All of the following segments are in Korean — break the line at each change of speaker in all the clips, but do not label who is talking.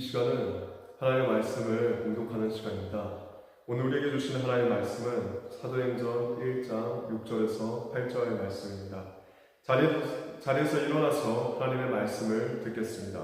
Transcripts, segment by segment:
시간은 하나님의 말씀을 봉독하는 시간입니다. 오늘 우리에게 주신 하나님의 말씀은 사도행전 1장 6절에서 8절의 말씀입니다. 자리에서 일어나서 하나님의 말씀을 듣겠습니다.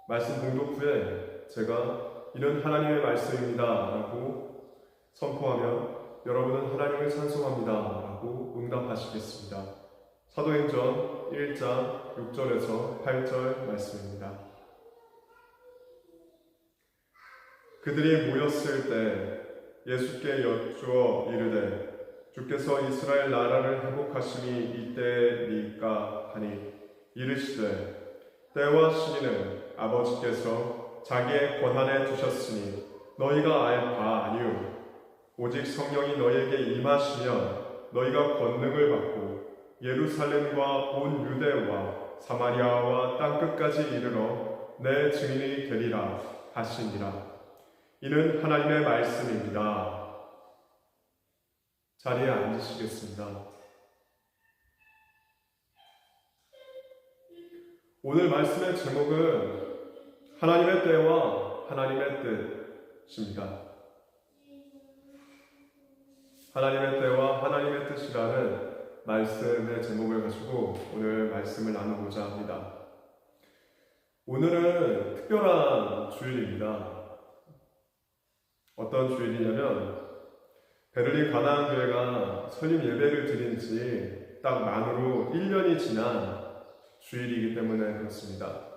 말씀 봉독 후에 제가 이는 하나님의 말씀입니다 라고 선포하면 여러분은 하나님을 찬송합니다 라고 응답하시겠습니다. 사도행전 1장 6절에서 8절 말씀입니다. 그들이 모였을 때 예수께 여쭈어 이르되 주께서 이스라엘 나라를 회복하심이 이때니까 하니 이르시되 때와 시기는 아버지께서 자기의 권한에 두셨으니 너희가 알 바 아니요 오직 성령이 너희에게 임하시면 너희가 권능을 받고 예루살렘과 온 유대와 사마리아와 땅끝까지 이르러 내 증인이 되리라 하시니라. 이는 하나님의 말씀입니다. 자리에 앉으시겠습니다. 오늘 말씀의 제목은 하나님의 때와 하나님의 뜻입니다. 하나님의 때와 하나님의 뜻이라는 말씀의 제목을 가지고 오늘 말씀을 나누고자 합니다. 오늘은 특별한 주일입니다. 어떤 주일이냐면 베를린 가나안교회가 설립 예배를 드린 지 딱 만으로 1년이 지난 주일이기 때문에 그렇습니다.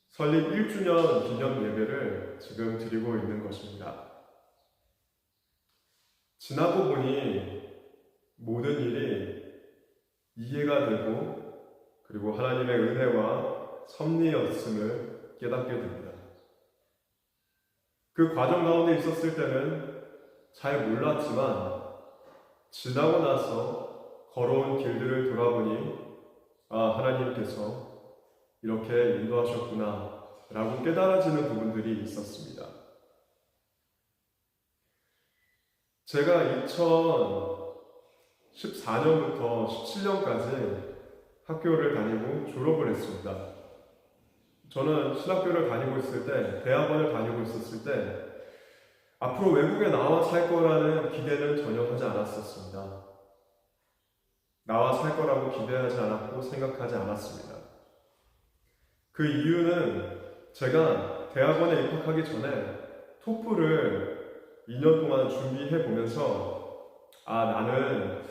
설립 1주년 기념 예배를 지금 드리고 있는 것입니다. 지나고 보니 모든 일이 이해가 되고 그리고 하나님의 은혜와 섭리였음을 깨닫게 됩니다. 그 과정 가운데 있었을 때는 잘 몰랐지만 지나고 나서 걸어온 길들을 돌아보니 하나님께서 이렇게 인도하셨구나 라고 깨달아지는 부분들이 있었습니다. 제가 2014년부터 17년까지 학교를 다니고 졸업을 했습니다. 저는 신학교를 다니고 있을 때, 대학원을 다니고 있었을 때 앞으로 외국에 나와 살 거라는 기대는 전혀 하지 않았었습니다. 나와 살 거라고 기대하지 않았고 생각하지 않았습니다. 그 이유는 제가 대학원에 입학하기 전에 토플을 2년 동안 준비해 보면서 나는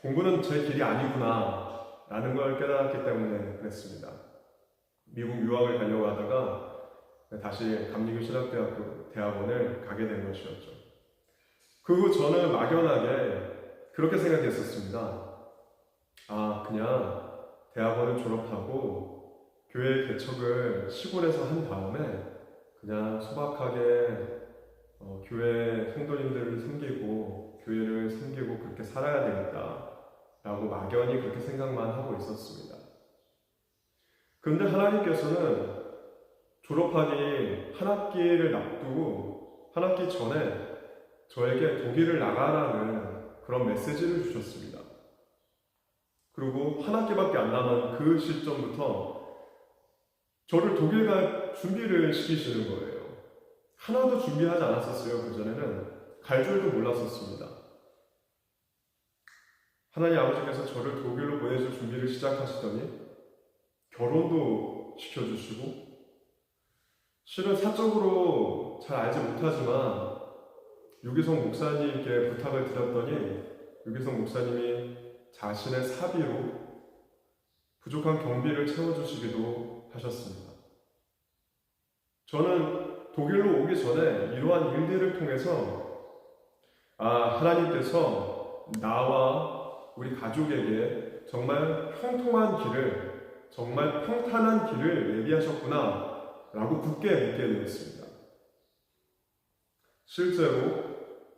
공부는 제 길이 아니구나 라는 걸 깨달았기 때문에 그랬습니다. 미국 유학을 가려고 하다가 다시 감리교 신학대학교 대학원을 가게 된 것이었죠. 그 후 저는 막연하게 그렇게 생각했었습니다. 그냥 대학원을 졸업하고 교회 개척을 시골에서 한 다음에 그냥 소박하게 교회 성도님들을 섬기고 교회를 섬기고 그렇게 살아야 되겠다 라고 막연히 그렇게 생각만 하고 있었습니다. 그런데 하나님께서는 졸업하기 한 학기를 납두고 한 학기 전에 저에게 독일을 나가라는 그런 메시지를 주셨습니다. 그리고 한 학기밖에 안 남은 그 시점부터 저를 독일 갈 준비를 시키시는 거예요. 하나도 준비하지 않았었어요. 그전에는 갈 줄도 몰랐었습니다. 하나님 아버지께서 저를 독일로 보내줄 준비를 시작하시더니 결혼도 시켜주시고, 실은 사적으로 잘 알지 못하지만 유기성 목사님께 부탁을 드렸더니 유기성 목사님이 자신의 사비로 부족한 경비를 채워주시기도 하셨습니다. 저는 독일로 오기 전에 이러한 일들을 통해서 하나님께서 나와 우리 가족에게 정말 형통한 길을, 정말 평탄한 길을 예비하셨구나 라고 굳게 믿게 되었습니다. 실제로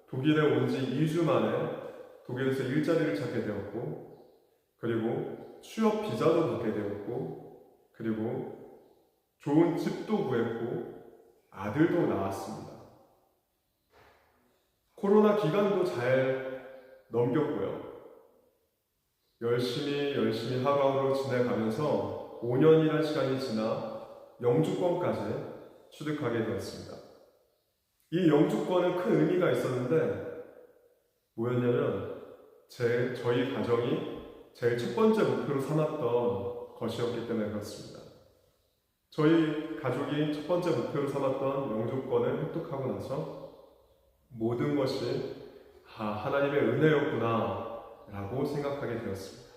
독일에 온 지 2주 만에 독일에서 일자리를 찾게 되었고, 그리고 취업 비자도 받게 되었고, 그리고 좋은 집도 구했고 아들도 낳았습니다. 코로나 기간도 잘 넘겼고요. 열심히 하루하루 지내가면서 5년이라는 시간이 지나 영주권까지 취득하게 되었습니다. 이 영주권은 큰 의미가 있었는데 뭐였냐면 저희 가정이 제일 첫 번째 목표로 삼았던 것이었기 때문에 그렇습니다. 저희 가족이 첫 번째 목표로 삼았던 영주권을 획득하고 나서 모든 것이 하나님의 은혜였구나 라고 생각하게 되었습니다.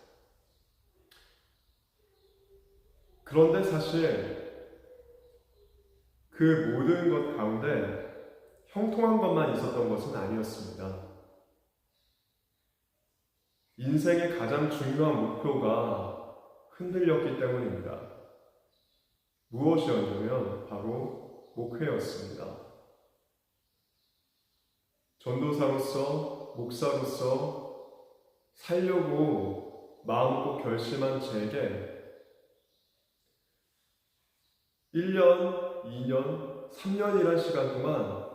그런데 사실 그 모든 것 가운데 형통한 것만 있었던 것은 아니었습니다. 인생의 가장 중요한 목표가 흔들렸기 때문입니다. 무엇이었냐면 바로 목회였습니다. 전도사로서, 목사로서 살려고 마음먹고 결심한 제게 1년, 2년, 3년이란 시간 동안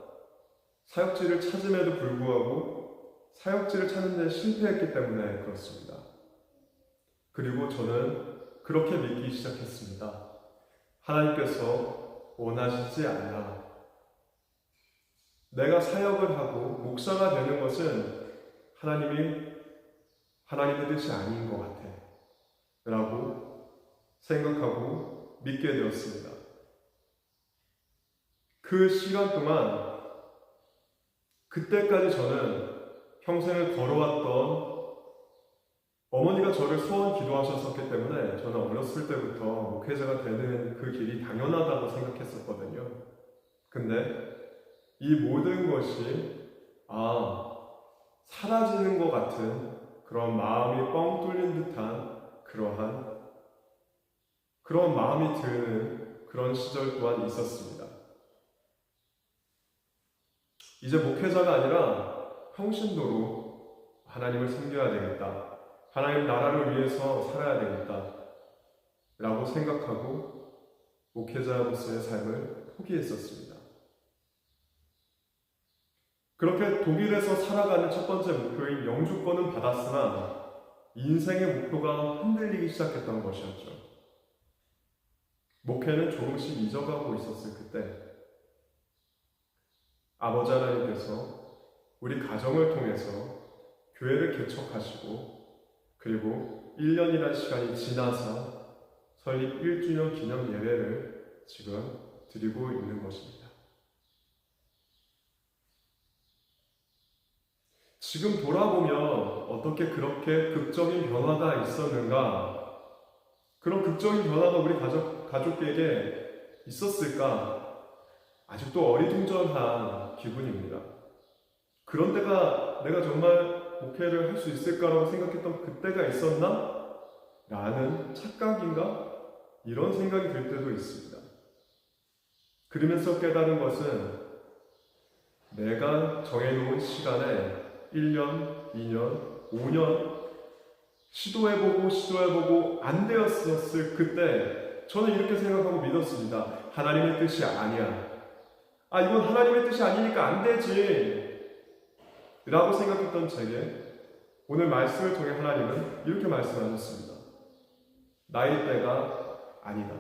사역지를 찾음에도 불구하고 사역지를 찾는 데 실패했기 때문에 그렇습니다. 그리고 저는 그렇게 믿기 시작했습니다. 하나님께서 원하시지 않나. 내가 사역을 하고 목사가 되는 것은 하나님의 뜻이 아닌 것 같아 라고 생각하고 믿게 되었습니다. 그 시간 동안 그때까지 저는 평생을 걸어왔던 어머니가 저를 소원 기도하셨었기 때문에 저는 어렸을 때부터 목회자가 되는 그 길이 당연하다고 생각했었거든요. 근데 이 모든 것이 사라지는 것 같은 그런 마음이 뻥 뚫린 듯한 그런 마음이 드는 그런 시절 또한 있었습니다. 이제 목회자가 아니라 평신도로 하나님을 섬겨야 되겠다. 하나님 나라를 위해서 살아야 되겠다. 라고 생각하고 목회자로서의 삶을 포기했었습니다. 그렇게 독일에서 살아가는 첫 번째 목표인 영주권은 받았으나 인생의 목표가 흔들리기 시작했던 것이었죠. 목회는 조금씩 잊어가고 있었을 그때 아버지 하나님께서 우리 가정을 통해서 교회를 개척하시고 그리고 1년이라는 시간이 지나서 설립 1주년 기념 예배를 지금 드리고 있는 것입니다. 지금 돌아보면 어떻게 그렇게 극적인 변화가 있었는가? 그런 극적인 변화가 우리 가족에게 있었을까? 아직도 어리둥절한 기분입니다. 그런 때가 내가 정말 목회를 할 수 있을까라고 생각했던 그때가 있었나? 라는 착각인가? 이런 생각이 들 때도 있습니다. 그러면서 깨달은 것은 내가 정해놓은 시간에 1년, 2년, 5년 시도해보고 안 되었을 그때 저는 이렇게 생각하고 믿었습니다. 하나님의 뜻이 아니야. 이건 하나님의 뜻이 아니니까 안 되지 라고 생각했던 제게 오늘 말씀을 통해 하나님은 이렇게 말씀하셨습니다. 나의 때가 아니다.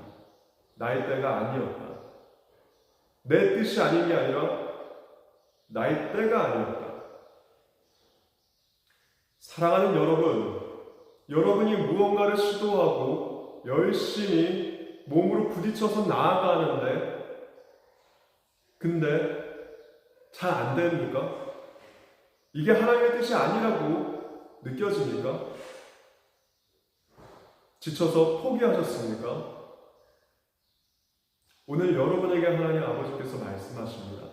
나의 때가 아니었다. 내 뜻이 아닌 게 아니라 나의 때가 아니었다. 사랑하는 여러분이 무언가를 시도하고 열심히 몸으로 부딪혀서 나아가는데 근데 잘 안 됩니까? 이게 하나님의 뜻이 아니라고 느껴집니까? 지쳐서 포기하셨습니까? 오늘 여러분에게 하나님 아버지께서 말씀하십니다.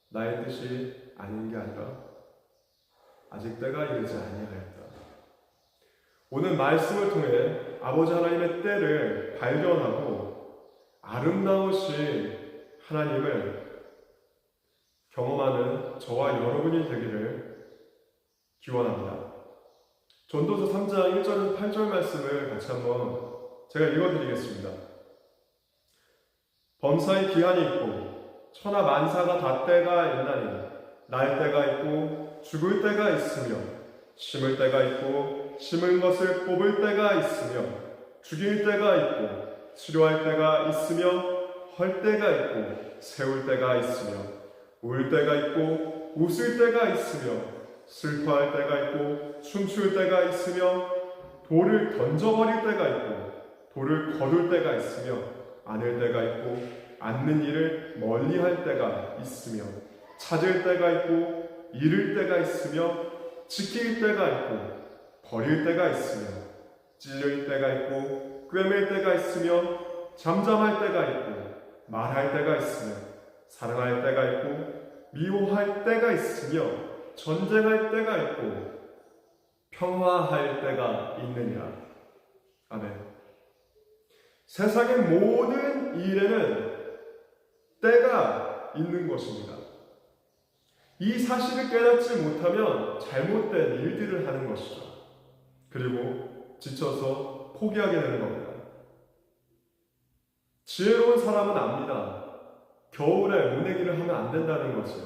나의 뜻이 아닌 게 아니라 아직 때가 이르지 아니하였다. 오늘 말씀을 통해 아버지 하나님의 때를 발견하고 아름다우신 하나님을 경험하는 저와 여러분이 되기를 기원합니다. 전도서 3장 1절에서 8절 말씀을 같이 한번 제가 읽어드리겠습니다. 범사의 기한이 있고 천하 만사가 다 때가 있나니 날 때가 있고 죽을 때가 있으며 심을 때가 있고 심은 것을 뽑을 때가 있으며 죽일 때가 있고 치료할 때가 있으며 헐 때가 있고 세울 때가 있으며 울 때가 있고 웃을 때가 있으며 슬퍼할 때가 있고 춤출 때가 있으며 돌을 던져버릴 때가 있고 돌을 거둘 때가 있으며 안을 때가 있고 앉는 일을 멀리할 때가 있으며 찾을 때가 있고 잃을 때가 있으며 지킬 때가 있고 버릴 때가 있으며 찔릴 때가 있고 꿰맬 때가 있으며 잠잠할 때가 있고 말할 때가 있으며 사랑할 때가 있고 미워할 때가 있으며 전쟁할 때가 있고 평화할 때가 있느니라. 아멘. 세상의 모든 일에는 때가 있는 것입니다. 이 사실을 깨닫지 못하면 잘못된 일들을 하는 것이죠. 그리고 지쳐서 포기하게 되는 겁니다. 지혜로운 사람은 압니다. 겨울에 모내기를 하면 안 된다는 것을.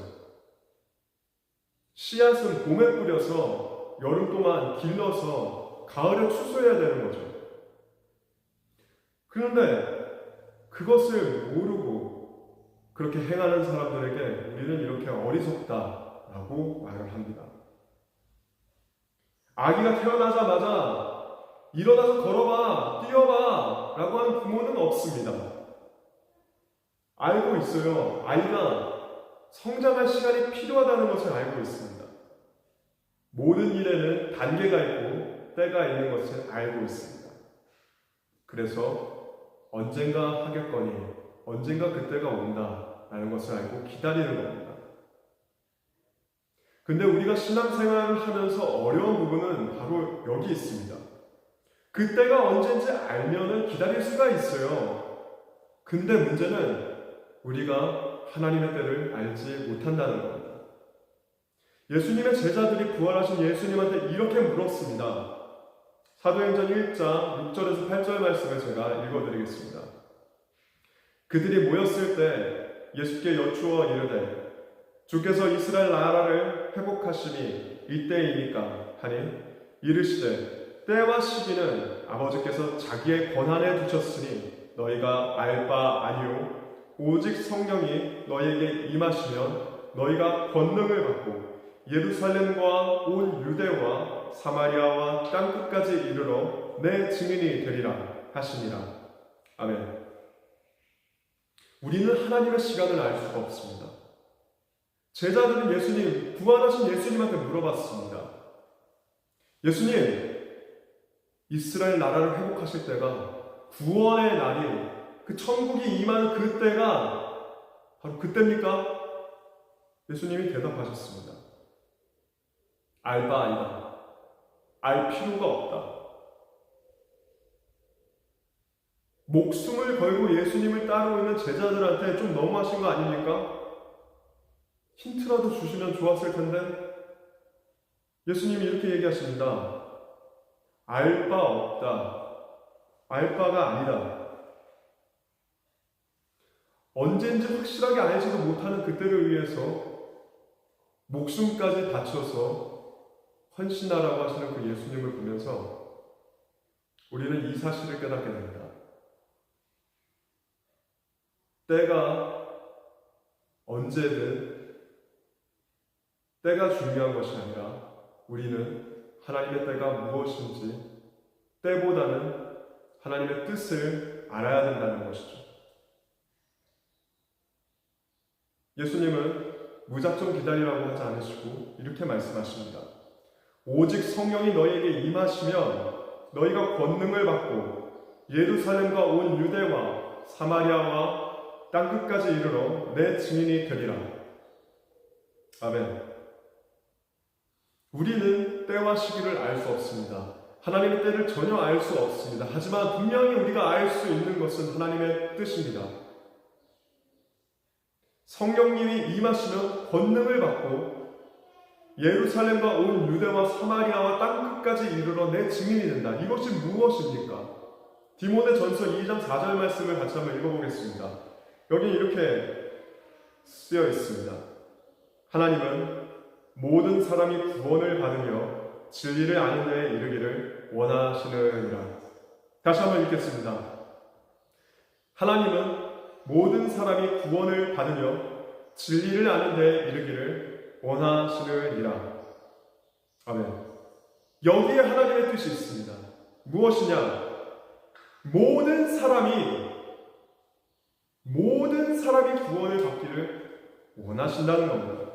씨앗은 봄에 뿌려서 여름 동안 길러서 가을에 추수해야 되는 거죠. 그런데 그것을 모르고 그렇게 행하는 사람들에게 우리는 이렇게 어리석다라고 말을 합니다. 아기가 태어나자마자 일어나서 걸어봐, 뛰어봐 라고 하는 부모는 없습니다. 알고 있어요. 아이가 성장할 시간이 필요하다는 것을 알고 있습니다. 모든 일에는 단계가 있고 때가 있는 것을 알고 있습니다. 그래서 언젠가 하겠거니 언젠가 그때가 온다라는 것을 알고 기다리는 겁니다. 근데 우리가 신앙생활을 하면서 어려운 부분은 바로 여기 있습니다. 그때가 언제인지 알면은 기다릴 수가 있어요. 근데 문제는 우리가 하나님의 때를 알지 못한다는 겁니다. 예수님의 제자들이 부활하신 예수님한테 이렇게 물었습니다. 사도행전 1장 6절에서 8절 말씀을 제가 읽어드리겠습니다. 그들이 모였을 때 예수께 여쭈어 이르되 주께서 이스라엘 나라를 회복하심이 이때이니까 하니 이르시되 때와 시기는 아버지께서 자기의 권한에 두셨으니 너희가 알 바 아니요 오직 성령이 너희에게 임하시면 너희가 권능을 받고 예루살렘과 온 유대와 사마리아와 땅끝까지 이르러 내 증인이 되리라 하시니라. 아멘. 우리는 하나님의 시간을 알 수가 없습니다. 제자들은 예수님, 부활하신 예수님한테 물어봤습니다. 예수님, 이스라엘 나라를 회복하실 때가 구원의 날이 그 천국이 임하는 그때가 바로 그때입니까? 예수님이 대답하셨습니다. 알 바 아니다. 알 필요가 없다. 목숨을 걸고 예수님을 따르고 있는 제자들한테 좀 너무하신 거 아닙니까? 힌트라도 주시면 좋았을 텐데 예수님이 이렇게 얘기하십니다. 알 바 없다. 알 바가 아니다. 언젠지 확실하게 알지도 못하는 그때를 위해서 목숨까지 바쳐서 헌신하라고 하시는 그 예수님을 보면서 우리는 이 사실을 깨닫게 됩니다. 때가 언제든 때가 중요한 것이 아니라 우리는 하나님의 때가 무엇인지 때보다는 하나님의 뜻을 알아야 된다는 것이죠. 예수님은 무작정 기다리라고 하지 않으시고 이렇게 말씀하십니다. 오직 성령이 너희에게 임하시면 너희가 권능을 받고 예루살렘과 온 유대와 사마리아와 땅끝까지 이르러 내 증인이 되리라. 아멘. 우리는 때와 시기를 알 수 없습니다. 하나님의 때를 전혀 알 수 없습니다. 하지만 분명히 우리가 알 수 있는 것은 하나님의 뜻입니다. 성령님이 임하시면 권능을 받고 예루살렘과 온 유대와 사마리아와 땅끝까지 이르러 내 증인이 된다. 이것이 무엇입니까? 디모데전서 2장 4절 말씀을 같이 한번 읽어보겠습니다. 여기 이렇게 쓰여 있습니다. 하나님은 모든 사람이 구원을 받으며 진리를 아는 데에 이르기를 원하시느니라. 다시 한번 읽겠습니다. 하나님은 모든 사람이 구원을 받으며 진리를 아는 데에 이르기를 원하시느니라. 아멘. 여기에 하나님의 뜻이 있습니다. 무엇이냐? 모든 사람이 구원을 받기를 원하신다는 겁니다.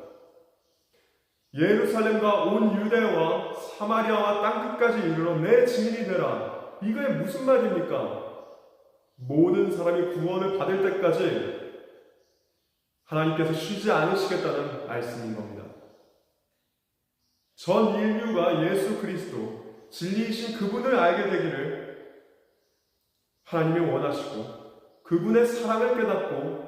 예루살렘과 온 유대와 사마리아와 땅끝까지 이르러 내 증인이 되라. 이게 무슨 말입니까? 모든 사람이 구원을 받을 때까지 하나님께서 쉬지 않으시겠다는 말씀인 겁니다. 전 인류가 예수 그리스도 진리이신 그분을 알게 되기를 하나님이 원하시고 그분의 사랑을 깨닫고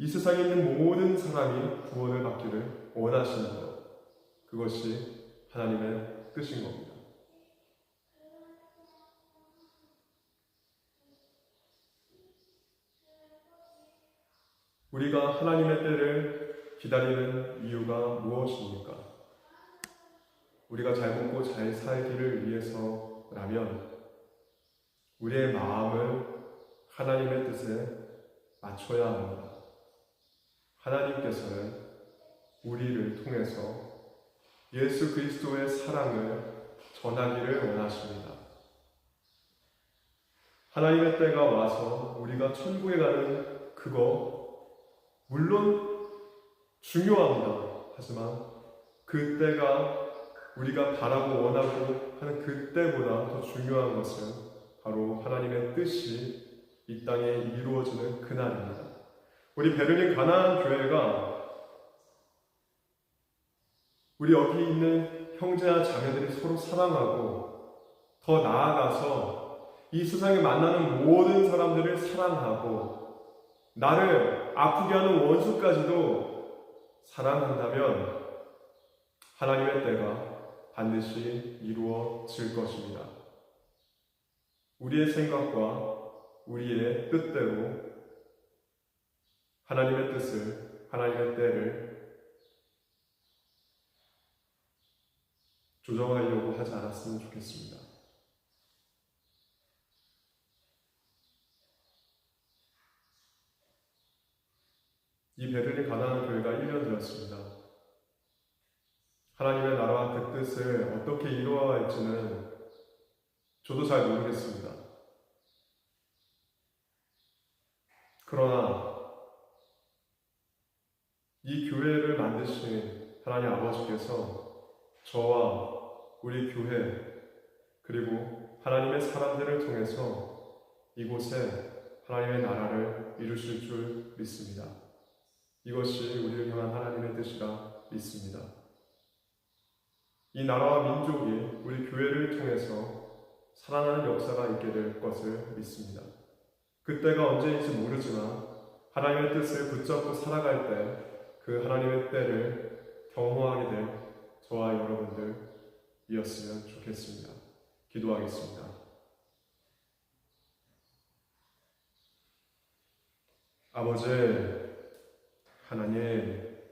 이 세상에 있는 모든 사람이 구원을 받기를 원하시는 것, 그것이 하나님의 뜻인 겁니다. 우리가 하나님의 때를 기다리는 이유가 무엇입니까? 우리가 잘 먹고 잘 살기를 위해서라면 우리의 마음을 하나님의 뜻에 맞춰야 합니다. 하나님께서는 우리를 통해서 예수 그리스도의 사랑을 전하기를 원하십니다. 하나님의 때가 와서 우리가 천국에 가는 그거 물론 중요합니다. 하지만 그 때가 우리가 바라고 원하고 하는 그 때보다 더 중요한 것은 바로 하나님의 뜻이 이 땅에 이루어지는 그날입니다. 우리 베를린 가나안 교회가 우리 여기 있는 형제와 자매들이 서로 사랑하고 더 나아가서 이 세상에 만나는 모든 사람들을 사랑하고 나를 아프게 하는 원수까지도 사랑한다면 하나님의 때가 반드시 이루어질 것입니다. 우리의 생각과 우리의 뜻대로 하나님의 뜻을, 하나님의 때를 조정하려고 하지 않았으면 좋겠습니다. 이 베를린 가나안 교회가 1년 되었습니다. 하나님의 나라와 그 뜻을 어떻게 이루어갈지는 저도 잘 모르겠습니다. 그러나 이 교회를 만드신 하나님 아버지께서 저와 우리 교회 그리고 하나님의 사람들을 통해서 이곳에 하나님의 나라를 이루실 줄 믿습니다. 이것이 우리를 향한 하나님의 뜻이라 믿습니다. 이 나라와 민족이 우리 교회를 통해서 살아나는 역사가 있게 될 것을 믿습니다. 그때가 언제인지 모르지만 하나님의 뜻을 붙잡고 살아갈 때 그 하나님의 때를 경험하게 될 저와 여러분들이었으면 좋겠습니다. 기도하겠습니다. 아버지 하나님,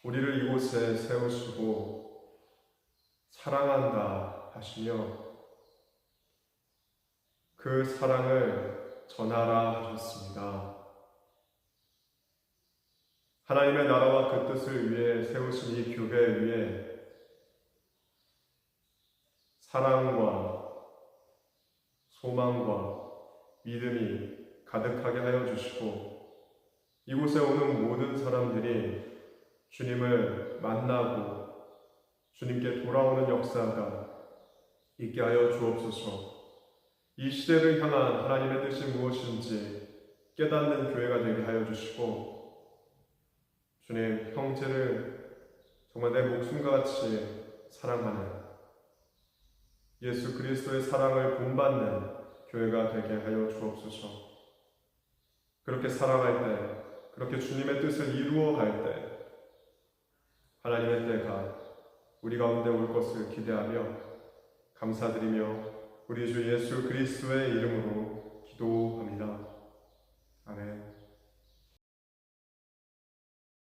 우리를 이곳에 세우시고 사랑한다 하시며 그 사랑을 전하라 하셨습니다. 하나님의 나라와 그 뜻을 위해 세우신 이 교회 위에 사랑과 소망과 믿음이 가득하게 하여 주시고 이곳에 오는 모든 사람들이 주님을 만나고 주님께 돌아오는 역사가 있게 하여 주옵소서. 이 시대를 향한 하나님의 뜻이 무엇인지 깨닫는 교회가 되게 하여 주시고 주님, 형제를 정말 내 목숨과 같이 사랑하는 예수 그리스도의 사랑을 본받는 교회가 되게 하여 주옵소서. 그렇게 살아갈 때, 그렇게 주님의 뜻을 이루어갈 때 하나님의 때가 우리 가운데 올 것을 기대하며 감사드리며 우리 주 예수 그리스도의 이름으로 기도합니다.